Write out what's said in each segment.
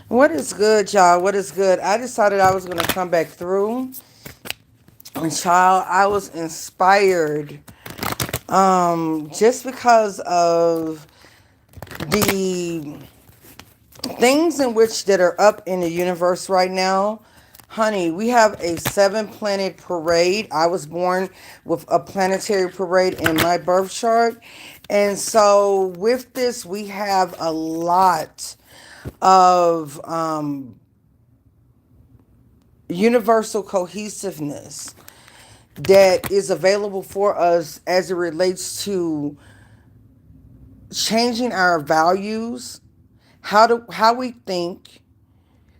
What is good, y'all? What is good? I decided I was going to come back through. And child, I was inspired just because of the things in which that are up in the universe right now. Honey, we have a 7 planet parade. I was born with a planetary parade in my birth chart. And so with this, we have a lot of universal cohesiveness that is available for us as it relates to changing our values, how we think,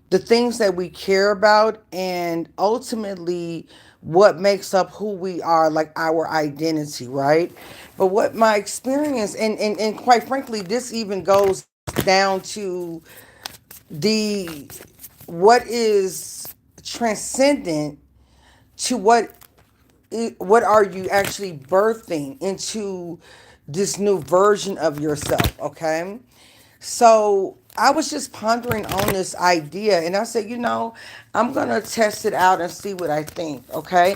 the things that we care about, and ultimately what makes up who we are, like our identity, right? But what my experience, and quite frankly, this even goes down to the what is transcendent to what are you actually birthing into this new version of yourself, okay? So I was just pondering on this idea, and I said, I'm gonna test it out and see what I think, okay?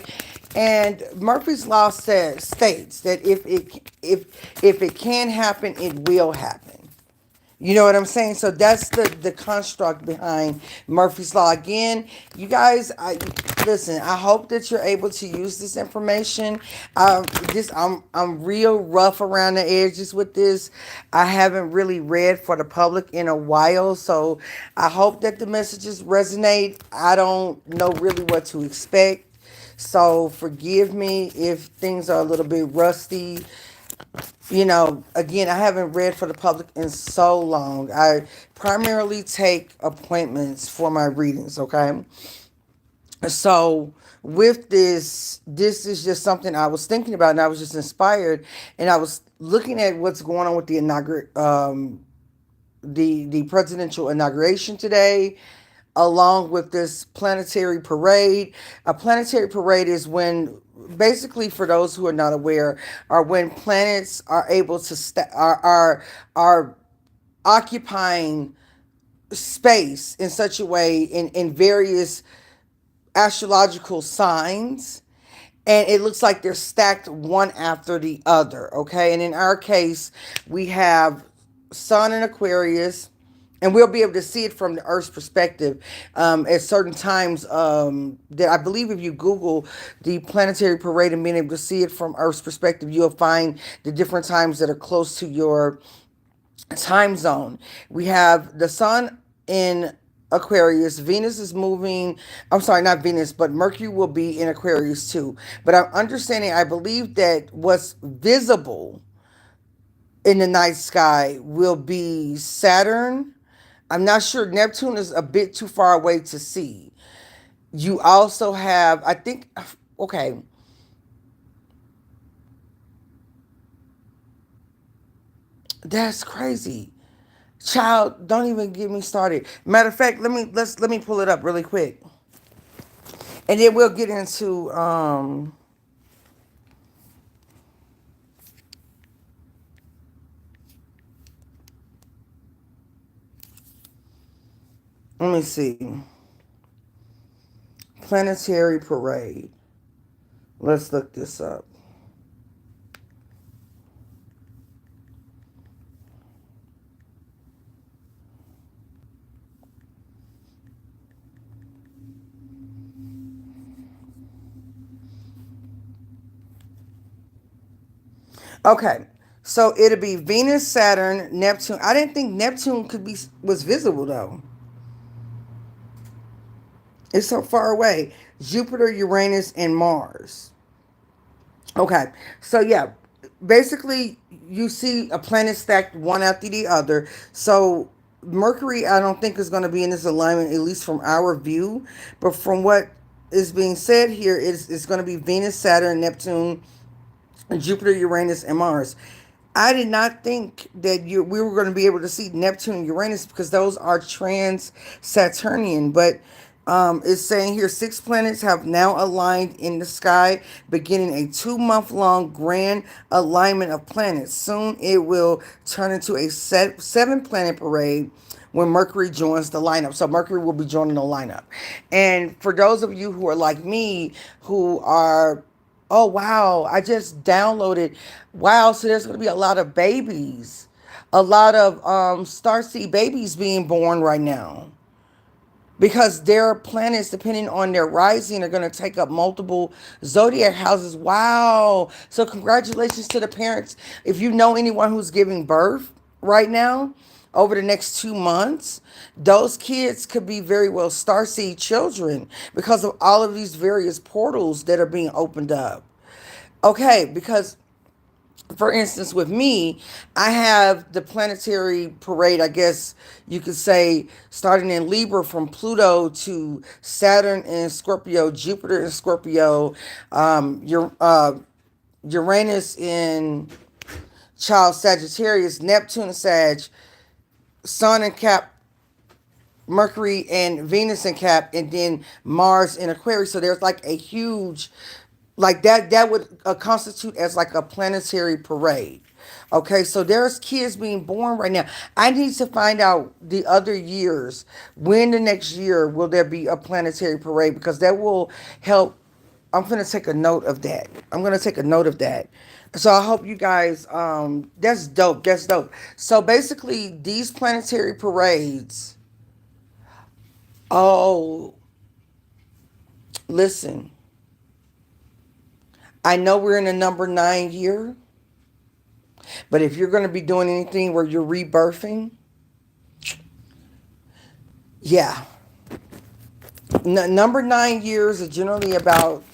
And Murphy's law states that if it can happen, it will happen. You know what I'm saying? So that's the construct behind Murphy's Law. Again, you guys, listen. I hope that you're able to use this information. I'm real rough around the edges with this. I haven't really read for the public in a while, so I hope that the messages resonate. I don't know really what to expect, so forgive me if things are a little bit rusty. Again, I haven't read for the public in so long. I primarily take appointments for my readings, okay? So with this is just something I was thinking about, and I was just inspired, and I was looking at what's going on with the presidential inauguration today, along with this planetary parade. A planetary parade is when, basically, for those who are not aware, are when planets are able to are occupying space in such a way in various astrological signs, and it looks like they're stacked one after the other, okay? And in our case, we have Sun in Aquarius, and we'll be able to see it from the Earth's perspective at certain times. That I believe, if you Google the planetary parade and being able to see it from Earth's perspective, you'll find the different times that are close to your time zone. We have the Sun in Aquarius. Venus is moving. I'm sorry, not Venus, but Mercury will be in Aquarius too. But I'm understanding, I believe that what's visible in the night sky will be Saturn. I'm not sure. Neptune is a bit too far away to see. You also have, I think, okay, that's crazy. Child, don't even get me started. Matter of fact, let me pull it up really quick, and then we'll get into let me see. Planetary parade. Let's look this up. Okay. So it'll be Venus, Saturn, Neptune. I didn't think Neptune could be was visible though. It's so far away. Jupiter, Uranus, and Mars. Okay. So yeah, basically you see a planet stacked one after the other. So Mercury, I don't think is going to be in this alignment, at least from our view. But from what is being said here, it's going to be Venus, Saturn, Neptune, Jupiter, Uranus, and Mars. I did not think that we were going to be able to see Neptune and Uranus because those are trans Saturnian. But It's saying here 6 planets have now aligned in the sky, beginning a 2-month-long grand alignment of planets. Soon it will turn into a 7-planet parade when Mercury joins the lineup. So Mercury will be joining the lineup. And for those of you who are like me, who are, oh wow, I just downloaded, wow, so there's going to be a lot of babies, a lot of starseed babies being born right now, because their planets, depending on their rising, are going to take up multiple zodiac houses. Wow. So congratulations to the parents. If you know anyone who's giving birth right now, over the next 2 months, those kids could be very well starseed children because of all of these various portals that are being opened up. Okay, because for instance, with me, I have the planetary parade, I guess you could say, starting in Libra from Pluto to Saturn in Scorpio, Jupiter in Scorpio, Uranus in Child Sagittarius, Neptune in Sag, Sun in Cap, Mercury and Venus in Cap, and then Mars in Aquarius. So there's like a huge, like that would constitute as like a planetary parade. Okay, so there's kids being born right now. I need to find out the other years, when the next year will there be a planetary parade, because that will help. I'm going to take a note of that. I'm going to take a note of that. So I hope you guys, that's dope. That's dope. So basically, these planetary parades, oh, listen, I know we're in the number 9 year, but if you're going to be doing anything where you're rebirthing, yeah. Number 9 years are generally about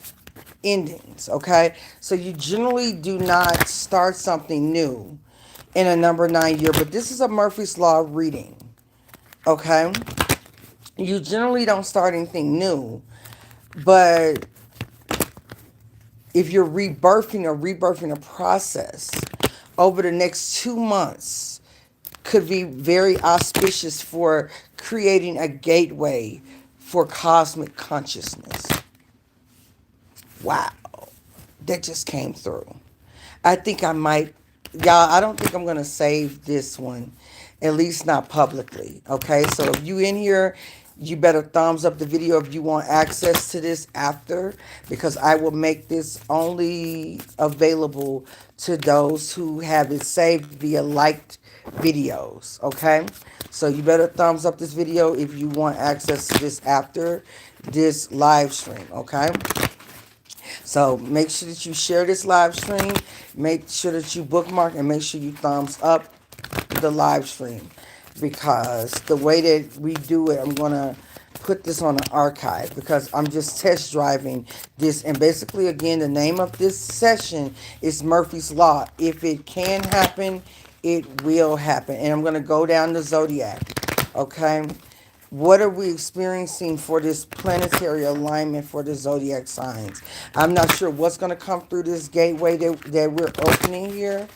endings, okay? So you generally do not start something new in a number 9 year, but this is a Murphy's Law reading, okay? You generally don't start anything new, but if you're rebirthing a process over the next 2 months, could be very auspicious for creating a gateway for cosmic consciousness. Wow, that just came through. I think I might, y'all, I don't think I'm going to save this one, at least not publicly. Okay, so if you in here, you better thumbs up the video if you want access to this after, because I will make this only available to those who have it saved via liked videos. Okay, so you better thumbs up this video if you want access to this after this live stream. Okay, so make sure that you share this live stream, make sure that you bookmark, and make sure you thumbs up the live stream, because the way that we do it, I'm going to put this on an archive because I'm just test driving this. And basically, again, the name of this session is Murphy's Law. If it can happen, it will happen. And I'm going to go down the zodiac, okay? What are we experiencing for this planetary alignment for the zodiac signs? I'm not sure what's going to come through this gateway that we're opening here.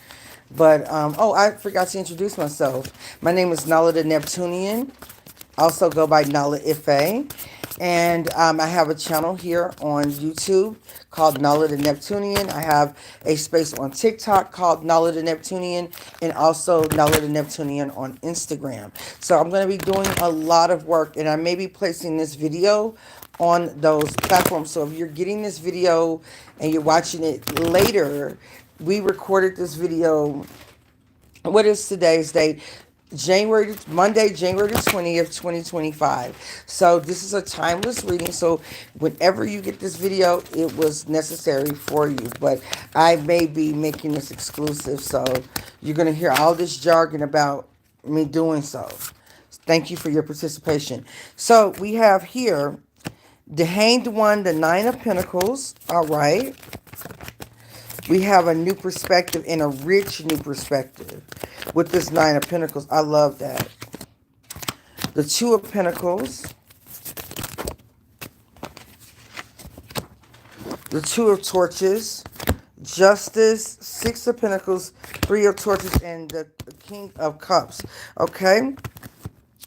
But, oh, I forgot to introduce myself. My name is Nala the Neptunian. Also go by Nala-Ife. And I have a channel here on YouTube called Nala the Neptunian. I have a space on TikTok called Nala the Neptunian, and also Nala the Neptunian on Instagram. So I'm going to be doing a lot of work, and I may be placing this video on those platforms. So if you're getting this video and you're watching it later, we recorded this video. What is today's date? Monday, January the 20th, 2025. So this is a timeless reading. So whenever you get this video, it was necessary for you. But I may be making this exclusive. So you're going to hear all this jargon about me doing so. Thank you for your participation. So we have here the Hanged One, the Nine of Pentacles. All right. We have a new perspective, and a rich new perspective with this Nine of Pentacles. I love that. The Two of Pentacles. The Two of Torches. Justice. Six of Pentacles. Three of Torches. And the King of Cups. Okay.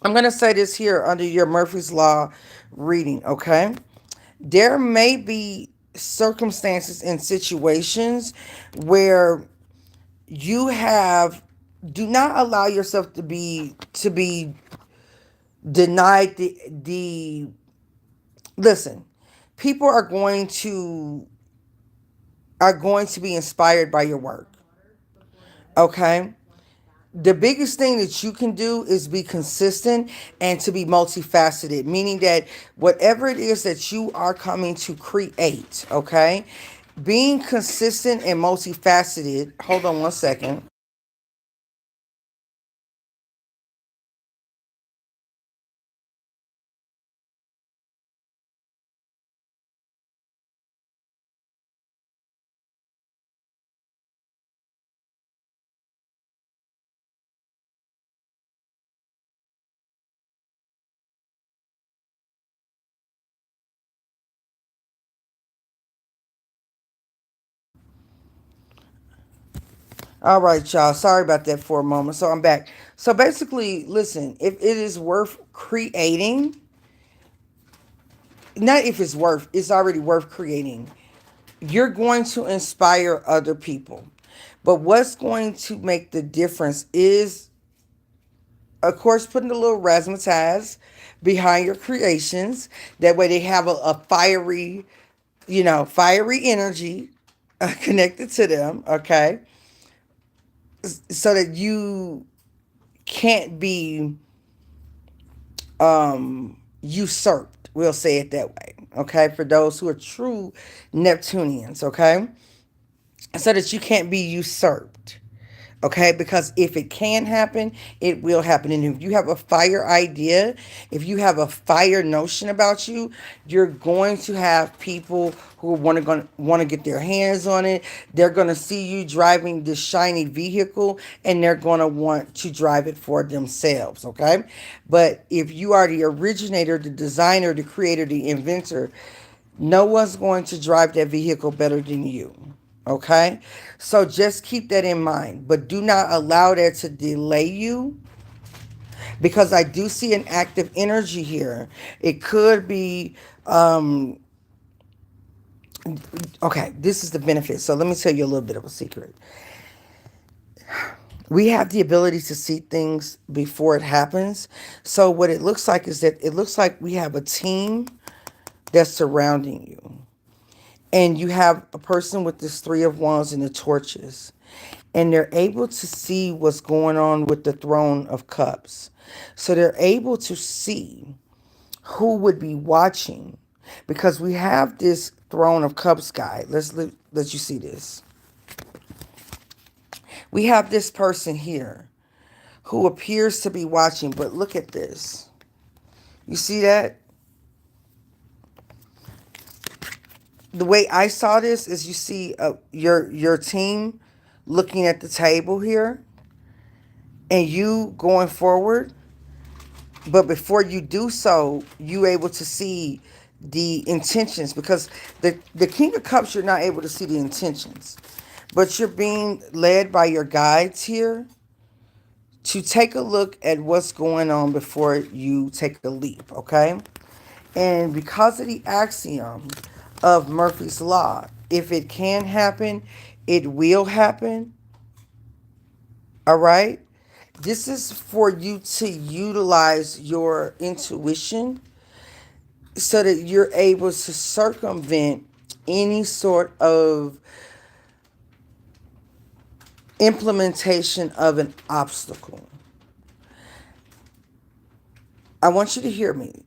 I'm going to say this here under your Murphy's Law reading, okay? There may be circumstances and situations where you have do not allow yourself to be denied the listen. People are going to be inspired by your work. Okay? The biggest thing that you can do is be consistent and to be multifaceted, meaning that whatever it is that you are coming to create, okay? Being consistent and multifaceted. Hold on one second. All right, y'all. Sorry about that for a moment. So I'm back. So basically, listen, if it is worth creating, not if it's worth, it's already worth creating. You're going to inspire other people. But what's going to make the difference is, of course, putting a little razzmatazz behind your creations. That way they have a fiery, fiery energy connected to them, okay? So that you can't be usurped. We'll say it that way, okay? For those who are true Neptunians, okay? So that you can't be usurped. Okay, because if it can happen, it will happen. And if you have a fire idea, if you have a fire notion about you, you're going to have people who want to get their hands on it. They're going to see you driving this shiny vehicle, and they're going to want to drive it for themselves. Okay, but if you are the originator, the designer, the creator, the inventor, no one's going to drive that vehicle better than you. Okay? So just keep that in mind. But do not allow that to delay you, because I do see an active energy here. It could be, okay, this is the benefit. So let me tell you a little bit of a secret. We have the ability to see things before it happens. So what it looks like is that it looks like we have a team that's surrounding you. And you have a person with this Three of Wands and the torches. And they're able to see what's going on with the Throne of Cups. So they're able to see who would be watching. Because we have this Throne of Cups guy. Let you see this. We have this person here who appears to be watching. But look at this. You see that? The way I saw this is you see your team looking at the table here and you going forward, but before you do so, you able to see the intentions, because the King of Cups, you're not able to see the intentions, but you're being led by your guides here to take a look at what's going on before you take a leap, okay? And because of the axiom of Murphy's Law, if it can happen, it will happen. All right? This is for you to utilize your intuition so that you're able to circumvent any sort of implementation of an obstacle. I want you to hear me.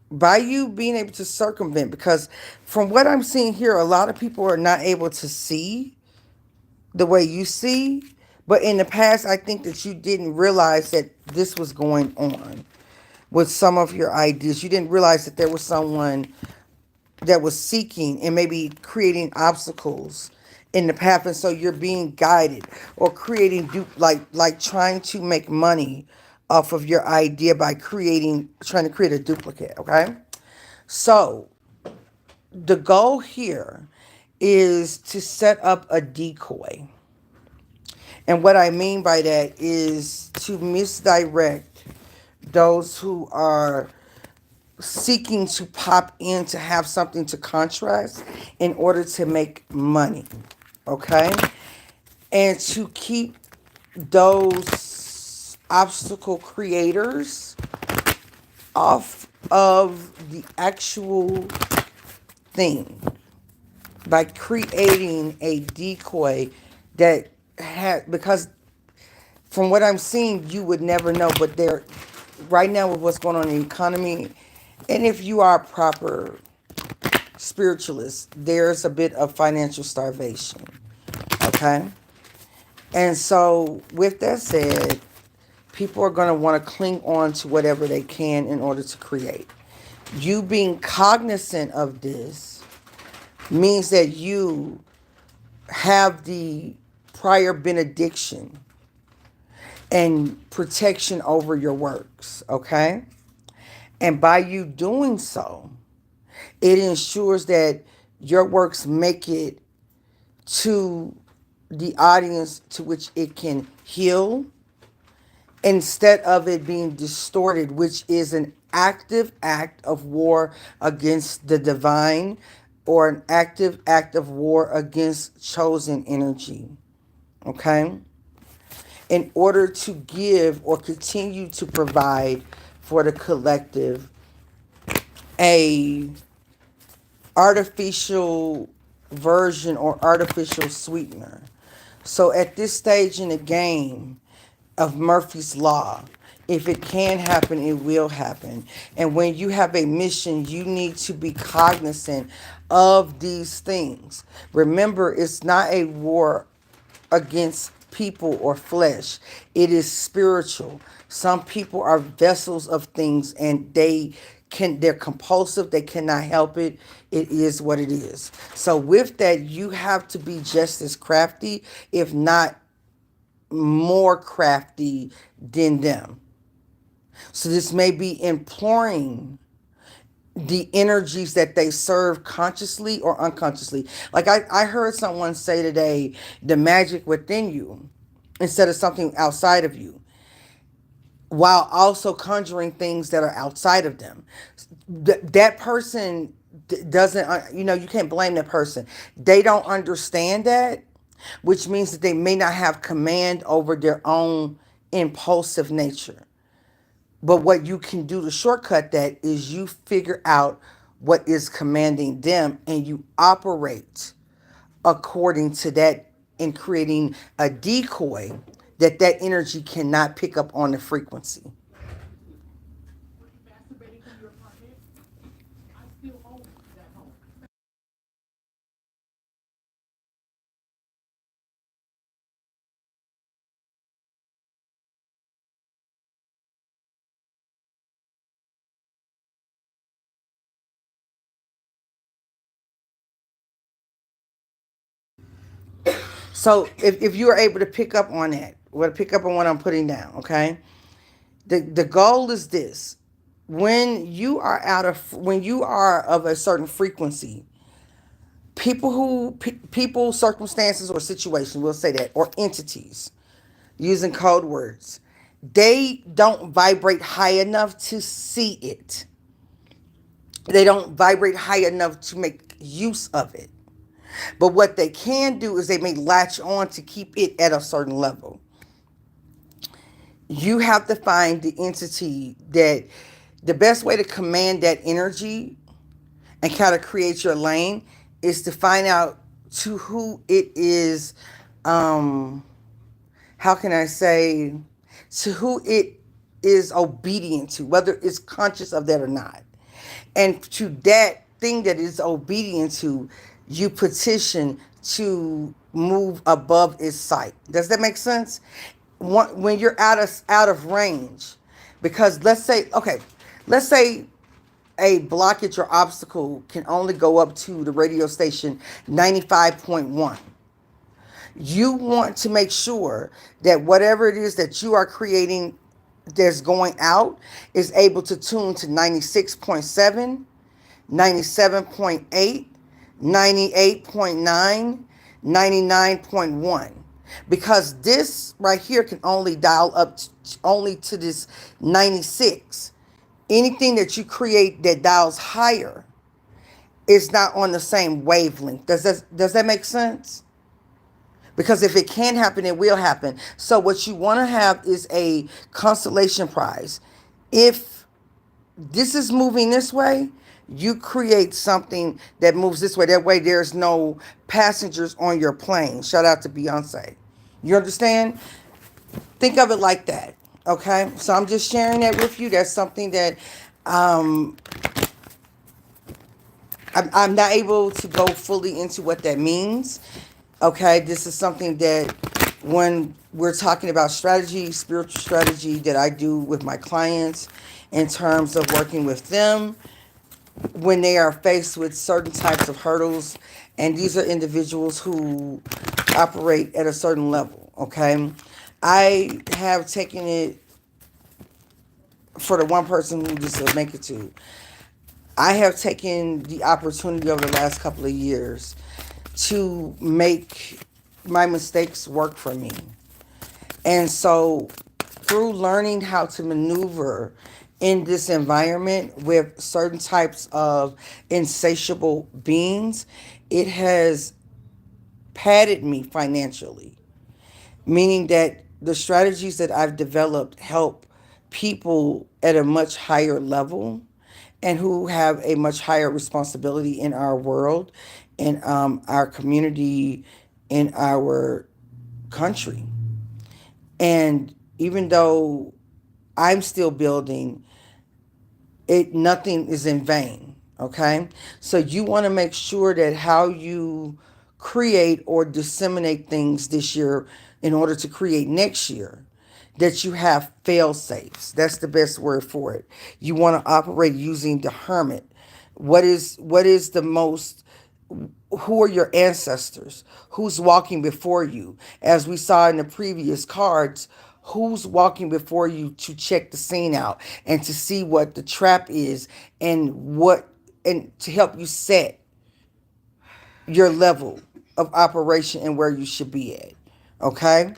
By you being able to circumvent, because from what I'm seeing here, a lot of people are not able to see the way you see. But in the past, I think that you didn't realize that this was going on with some of your ideas. You didn't realize that there was someone that was seeking and maybe creating obstacles in the path, and so you're being guided or creating like trying to make money off of your idea by trying to create a duplicate. Okay, so the goal here is to set up a decoy. And what I mean by that is to misdirect those who are seeking to pop in to have something to contrast in order to make money. Okay? And to keep those obstacle creators off of the actual thing by creating a decoy that had, because from what I'm seeing, you would never know, but there, right now with what's going on in the economy, and if you are a proper spiritualist, there's a bit of financial starvation. Okay? And so, with that said, people are going to want to cling on to whatever they can in order to create. You being cognizant of this means that you have the prior benediction and protection over your works, okay? And by you doing so, it ensures that your works make it to the audience to which it can heal instead of it being distorted, which is an active act of war against the divine or an active act of war against chosen energy. Okay? In order to give or continue to provide for the collective a artificial version or artificial sweetener. So at this stage in the game of Murphy's Law, if it can happen, it will happen. And when you have a mission, you need to be cognizant of these things. Remember, it's not a war against people or flesh. It is spiritual. Some people are vessels of things and they're compulsive, they cannot help it. It is what it is. So with that, you have to be just as crafty, if not more crafty than them. So this may be imploring the energies that they serve consciously or unconsciously. Like I heard someone say today, the magic within you instead of something outside of you, while also conjuring things that are outside of them. That person doesn't, you can't blame that person. They don't understand that, which means that they may not have command over their own impulsive nature. But what you can do to shortcut that is you figure out what is commanding them and you operate according to that in creating a decoy that energy cannot pick up on the frequency. So if you are able to pick up on that, or pick up on what I'm putting down, okay? The goal is this. When you are of a certain frequency, people, circumstances, or situations, we'll say that, or entities, using code words, they don't vibrate high enough to see it. They don't vibrate high enough to make use of it. But what they can do is they may latch on to keep it at a certain level. You have to find the entity that, the best way to command that energy and kind of create your lane is to find out to who it is, how can I say, to who it is obedient to, whether it's conscious of that or not. And to that thing that is obedient to, you petition to move above its sight. Does that make sense? When you're out of range, because let's say a blockage or obstacle can only go up to the radio station 95.1. You want to make sure that whatever it is that you are creating that's going out is able to tune to 96.7, 97.8, 98.9, 99.1. because this right here can only dial up only to this 96. Anything that you create that dials higher is not on the same wavelength. Does that make sense? Because if it can happen, it will happen. So what you want to have is a constellation prize. If this is moving this way, you create something that moves this way. That way there's no passengers on your plane. Shout out to Beyonce. You understand? Think of it like that. Okay? So I'm just sharing that with you. That's something that um, I'm not able to go fully into what that means. Okay? This is something that when we're talking about strategy, spiritual strategy that I do with my clients in terms of working with them when they are faced with certain types of hurdles, and these are individuals who operate at a certain level. Okay, I have taken it for the one person who just will make it to. I have taken the opportunity over the last couple of years to make my mistakes work for me. And so, through learning how to maneuver in this environment with certain types of insatiable beings, it has padded me financially, meaning that the strategies that I've developed help people at a much higher level and who have a much higher responsibility in our world, in our community, in our country. And even though I'm still building, it nothing is in vain. Okay? So you want to make sure that how you create or disseminate things this year in order to create next year, that you have fail safes. That's the best word for it. You want to operate using the hermit. What is the most, who are your ancestors? Who's walking before you? As we saw in the previous cards, who's walking before you to check the scene out and to see what the trap is and to help you set your level of operation and where you should be at. Okay?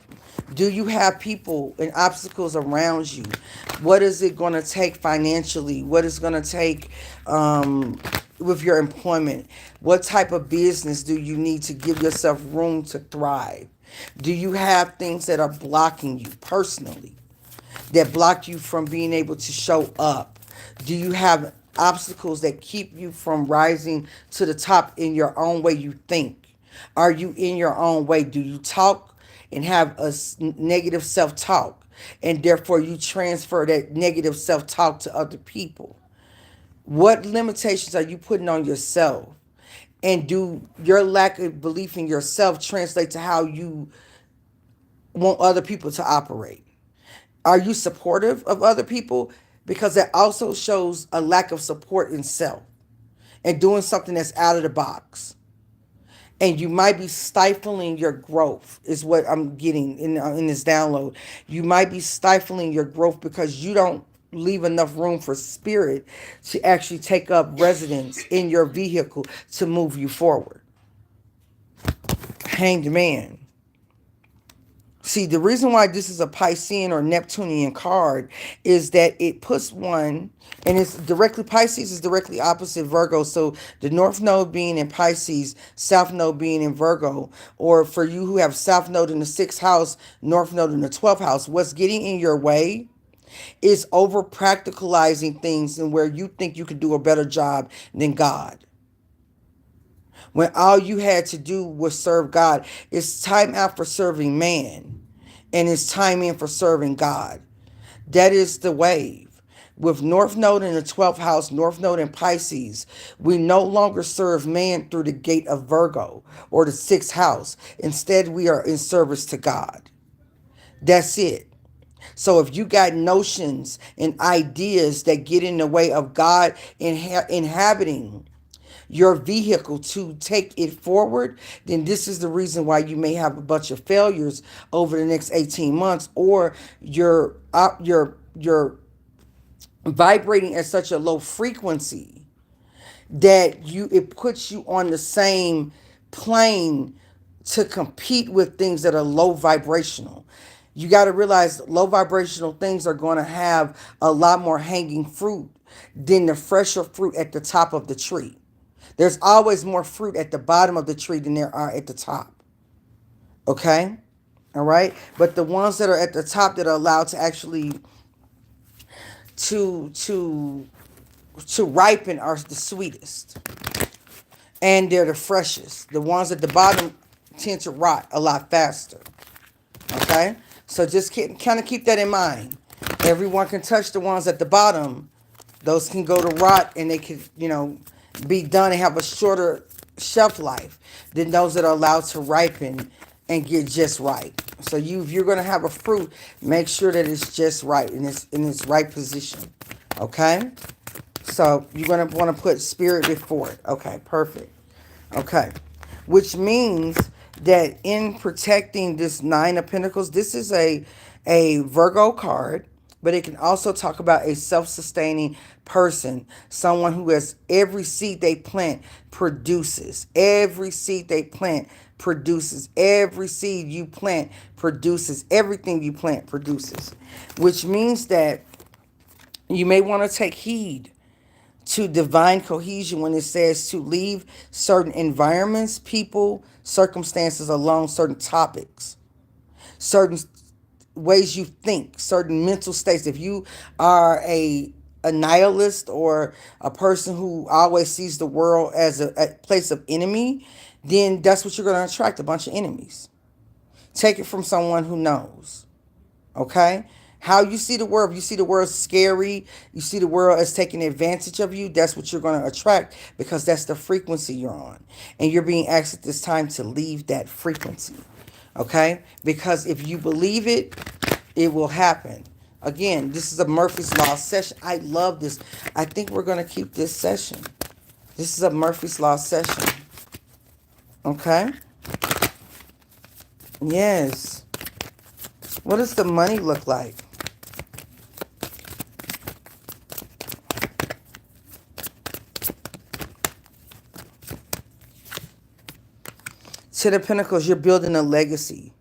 Do you have people and obstacles around you? What is it going to take financially? What is going to take with your employment? What type of business do you need to give yourself room to thrive? Do you have things that are blocking you personally, that block you from being able to show up? Do you have obstacles that keep you from rising to the top in your own way you think? Are you in your own way? Do you talk and have a negative self-talk, and therefore you transfer that negative self-talk to other people? What limitations are you putting on yourself? And do your lack of belief in yourself translate to how you want other people to operate? Are you supportive of other people? Because that also shows a lack of support in self and doing something that's out of the box. And you might be stifling your growth, is what I'm getting in this download. You might be stifling your growth because you don't leave enough room for spirit to actually take up residence in your vehicle to move you forward. Hanged man. See, the reason why this is a Piscean or Neptunian card is that it puts one, and it's directly, Pisces is directly opposite Virgo. So the North Node being in Pisces, South Node being in Virgo, or for you who have South Node in the 6th house, North Node in the 12th house, what's getting in your way is over practicalizing things and where you think you could do a better job than God. When all you had to do was serve God. It's time out for serving man, and it's time in for serving God. That is the wave. With North Node in the 12th house, North Node in Pisces, we no longer serve man through the gate of Virgo or the 6th house. Instead, we are in service to God. That's it. So if you got notions and ideas that get in the way of God inhabiting your vehicle to take it forward, then this is the reason why you may have a bunch of failures over the next 18 months, or you're vibrating at such a low frequency that it puts you on the same plane to compete with things that are low vibrational. You got to realize low vibrational things are going to have a lot more hanging fruit than the fresher fruit at the top of the tree. There's always more fruit at the bottom of the tree than there are at the top. Okay? All right? But the ones that are at the top that are allowed to actually to to to ripen are the sweetest. And they're the freshest. The ones at the bottom tend to rot a lot faster. Okay? So just kind of keep that in mind. Everyone can touch the ones at the bottom. Those can go to rot and they can, be done and have a shorter shelf life than those that are allowed to ripen and get just right. So if you're going to have a fruit, make sure that it's just right and it's in its right position. Okay? So you're going to want to put spirit before it. Okay, perfect. Okay. Which means that in protecting this Nine of Pentacles, this is a Virgo card, but it can also talk about a self-sustaining person, someone who has every seed they plant produces. Every seed they plant produces. Every seed you plant produces. Everything you plant produces. Which means that you may want to take heed to divine cohesion when it says to leave certain environments, people, circumstances alone, certain topics, certain ways you think, certain mental states. If you are a nihilist or a person who always sees the world as a place of enemy, then that's what you're going to attract, a bunch of enemies. Take it from someone who knows. Okay? How you see the world, if you see the world scary, you see the world as taking advantage of you, that's what you're going to attract because that's the frequency you're on. And you're being asked at this time to leave that frequency. Okay? Because if you believe it, it will happen. Again, this is a Murphy's Law session. I love this. I think we're going to keep this session. This is a Murphy's Law session. Okay? Yes. What does the money look like? Ten of Pentacles, you're building a legacy.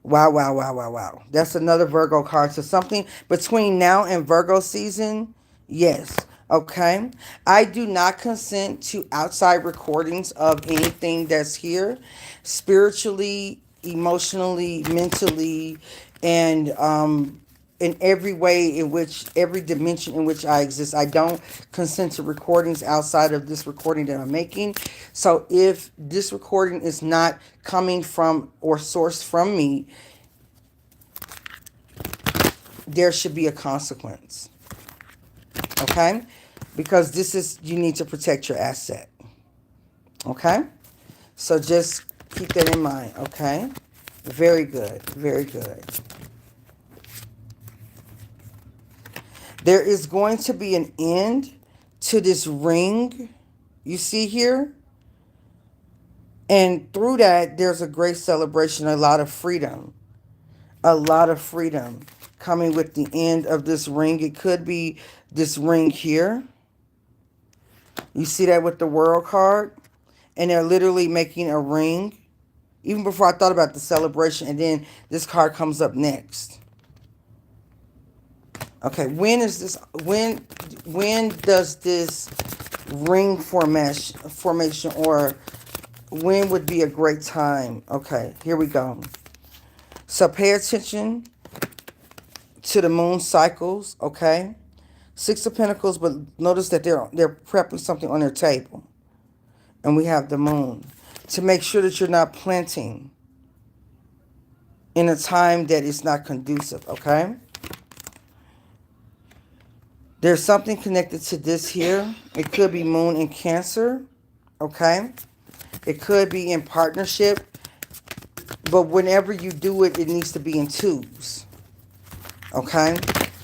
Wow, wow, wow, wow, wow. That's another Virgo card. So something between now and Virgo season, yes. Okay. I do not consent to outside recordings of anything that's here. Spiritually, emotionally, mentally, and in every way in which, every dimension in which I exist. I don't consent to recordings outside of this recording that I'm making. So if this recording is not coming from or sourced from me, there should be a consequence. Okay? Because this is, you need to protect your asset. Okay? So just keep that in mind. Okay? Very good. Very good. There is going to be an end to this ring you see here. And through that, there's a great celebration, a lot of freedom. A lot of freedom coming with the end of this ring. It could be this ring here. You see that with the World card? And they're literally making a ring. Even before I thought about the celebration. And then this card comes up next. Okay, when does this ring formation or when would be a great time? Okay, here we go. So pay attention to the moon cycles, okay? Six of Pentacles, but notice that they're prepping something on their table. And we have the moon. To make sure that you're not planting in a time that is not conducive, okay? There's something connected to this here. It could be moon in Cancer, okay? It could be in partnership. But whenever you do it, it needs to be in twos, okay?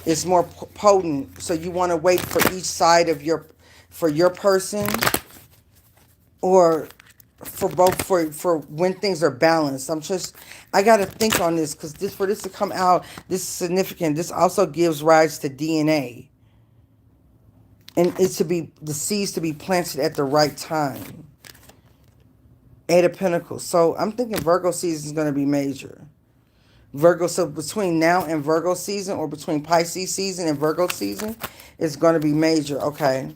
It's more potent. So you want to wait for each side of for your person or for both, for when things are balanced. I got to think on this because for this to come out, this is significant. This also gives rise to DNA. And it's to be, the seeds to be planted at the right time. Eight of Pentacles. So I'm thinking Virgo season is going to be major. Virgo, so between now and Virgo season, or between Pisces season and Virgo season, it's going to be major. Okay.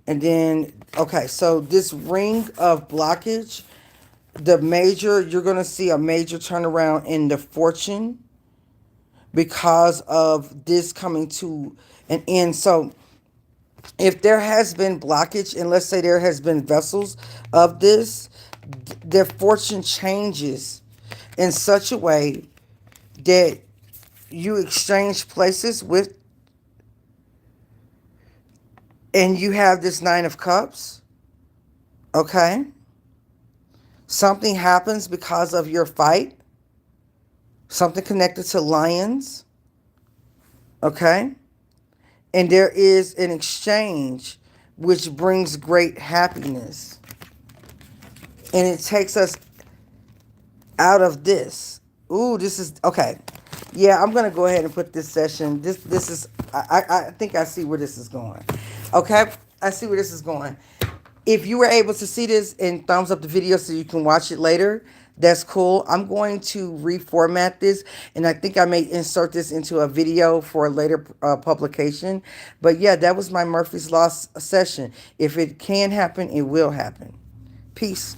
And then, okay, so this ring of blockage, the major, you're going to see a major turnaround in the fortune because of this coming to an end. So if there has been blockage, and let's say there has been vessels of this, their fortune changes in such a way that you exchange places with, and you have this Nine of Cups. Okay. Something happens because of your fight. Something connected to lions. Okay. And there is an exchange which brings great happiness. And it takes us out of this. Ooh, this is, okay. Yeah, I'm going to go ahead and put this session. This is, I think I see where this is going. Okay. I see where this is going. If you were able to see this, and thumbs up the video so you can watch it later, that's cool. I'm going to reformat this, and I think I may insert this into a video for a later publication. But yeah, that was my Murphy's Law session. If it can happen, it will happen. Peace.